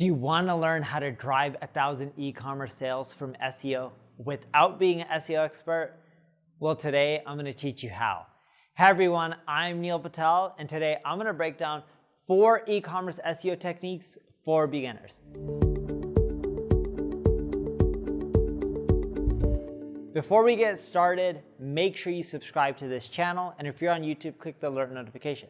Do you want to learn how to drive 1,000 e-commerce sales from SEO without being an SEO expert? Well, today I'm going to teach you how. Hi everyone, I'm Neil Patel, and today I'm going to break down 4 e-commerce SEO techniques for beginners. Before we get started, make sure you subscribe to this channel, and if you're on YouTube, click the alert notification.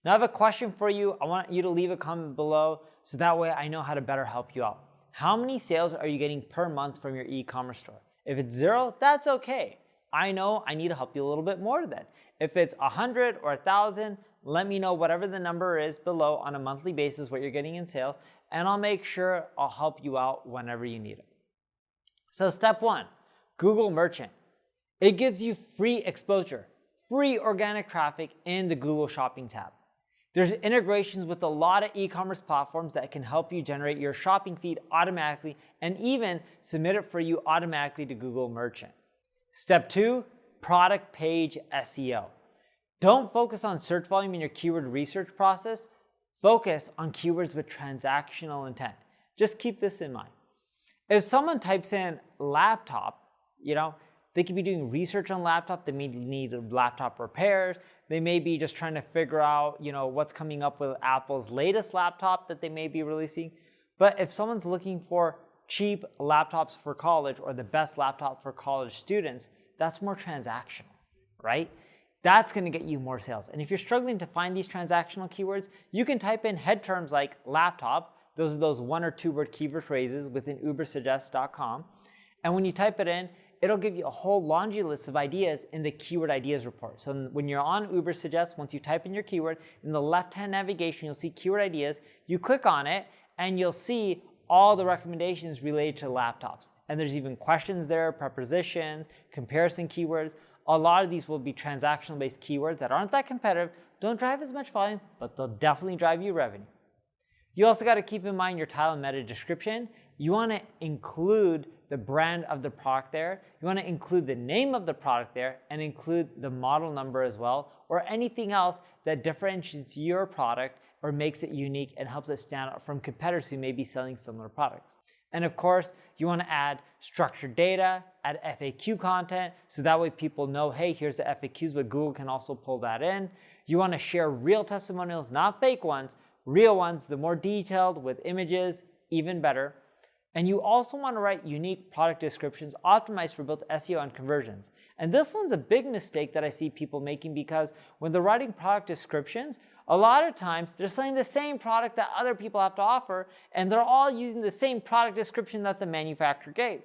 Now I have a question for you. I want you to leave a comment below so that way I know how to better help you out. How many sales are you getting per month from your e-commerce store? If it's 0, that's okay. I know I need to help you a little bit more then. If it's 100 or 1,000, let me know whatever the number is below on a monthly basis what you're getting in sales, and I'll make sure I'll help you out whenever you need it. So step 1, Google Merchant. It gives you free exposure, free organic traffic in the Google Shopping tab. There's integrations with a lot of e-commerce platforms that can help you generate your shopping feed automatically and even submit it for you automatically to Google Merchant. Step 2, product page SEO. Don't focus on search volume in your keyword research process. Focus on keywords with transactional intent. Just keep this in mind. If someone types in laptop, they could be doing research on laptop. They may need laptop repairs. They may be just trying to figure out, what's coming up with Apple's latest laptop that they may be releasing. But if someone's looking for cheap laptops for college or the best laptop for college students, that's more transactional, right? That's going to get you more sales. And if you're struggling to find these transactional keywords, you can type in head terms like laptop. Those are those 1 or 2 word keyword phrases within Ubersuggest.com. And when you type it in, it'll give you a whole laundry list of ideas in the keyword ideas report. So when you're on Ubersuggest, once you type in your keyword, in the left-hand navigation, you'll see keyword ideas. You click on it and you'll see all the recommendations related to laptops. And there's even questions there, prepositions, comparison keywords. A lot of these will be transactional-based keywords that aren't that competitive, don't drive as much volume, but they'll definitely drive you revenue. You also got to keep in mind your title and meta description. You want to include the brand of the product there. You want to include the name of the product there and include the model number as well, or anything else that differentiates your product or makes it unique and helps it stand out from competitors who may be selling similar products. And of course, you want to add structured data, add FAQ content, so that way people know, hey, here's the FAQs, but Google can also pull that in. You want to share real testimonials, not fake ones, real ones, the more detailed with images, even better. And you also want to write unique product descriptions optimized for both SEO and conversions. And this one's a big mistake that I see people making, because when they're writing product descriptions, a lot of times they're selling the same product that other people have to offer, and they're all using the same product description that the manufacturer gave.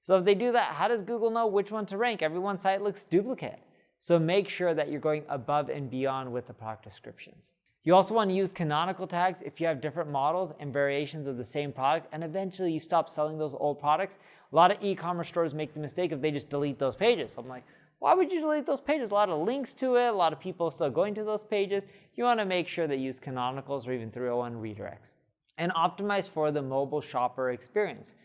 So if they do that, how does Google know which one to rank? Everyone's site looks duplicate. So make sure that you're going above and beyond with the product descriptions. You also want to use canonical tags if you have different models and variations of the same product, and eventually you stop selling those old products. A lot of e-commerce stores make the mistake if they just delete those pages. I'm like, why would you delete those pages? A lot of links to it, a lot of people still going to those pages. You want to make sure that you use canonicals or even 301 redirects. And optimize for the mobile shopper experience.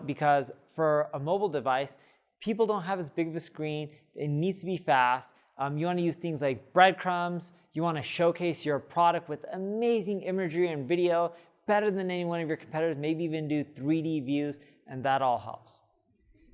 Because for a mobile device, people don't have as big of a screen. It needs to be fast. You want to use things like breadcrumbs. You want to showcase your product with amazing imagery and video, better than any one of your competitors, maybe even do 3D views, and that all helps.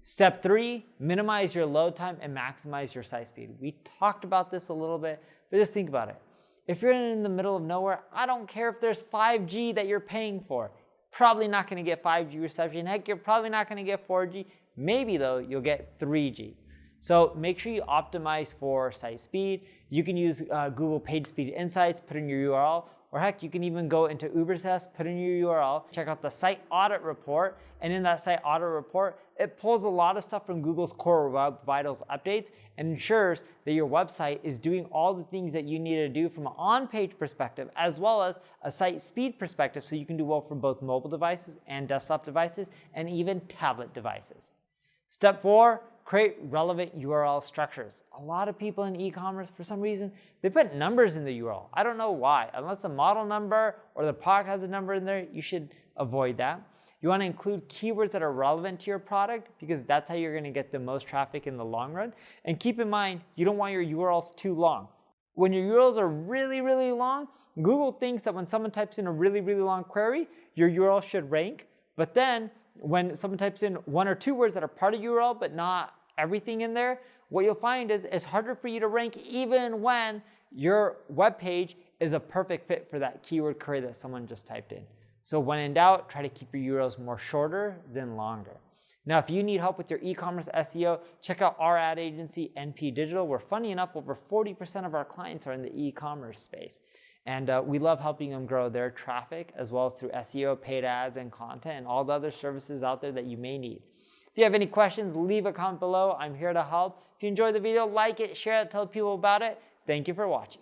Step 3, minimize your load time and maximize your site speed. We talked about this a little bit, but just think about it. If you're in the middle of nowhere, I don't care if there's 5G that you're paying for. Probably not going to get 5G reception. Heck, you're probably not going to get 4G. Maybe though, you'll get 3G. So make sure you optimize for site speed. You can use Google Page Speed Insights, put in your URL, or heck, you can even go into Ubersuggest, put in your URL, check out the site audit report, and in that site audit report, it pulls a lot of stuff from Google's core Web Vitals updates and ensures that your website is doing all the things that you need to do from an on-page perspective, as well as a site speed perspective, so you can do well for both mobile devices and desktop devices, and even tablet devices. Step 4, create relevant URL structures. A lot of people in e-commerce, for some reason, they put numbers in the URL. I don't know why. Unless the model number or the product has a number in there, you should avoid that. You want to include keywords that are relevant to your product, because that's how you're going to get the most traffic in the long run. And keep in mind, you don't want your URLs too long. When your URLs are really, really long, Google thinks that when someone types in a really, really long query, your URL should rank. But then when someone types in 1 or 2 words that are part of URL, but not everything in there, what you'll find is it's harder for you to rank even when your web page is a perfect fit for that keyword query that someone just typed in. So when in doubt, try to keep your URLs more shorter than longer. Now, if you need help with your e-commerce SEO, check out our ad agency, NP Digital, where funny enough, over 40% of our clients are in the e-commerce space. And we love helping them grow their traffic, as well as through SEO, paid ads, and content, and all the other services out there that you may need. If you have any questions, leave a comment below. I'm here to help. If you enjoyed the video, like it, share it, tell people about it. Thank you for watching.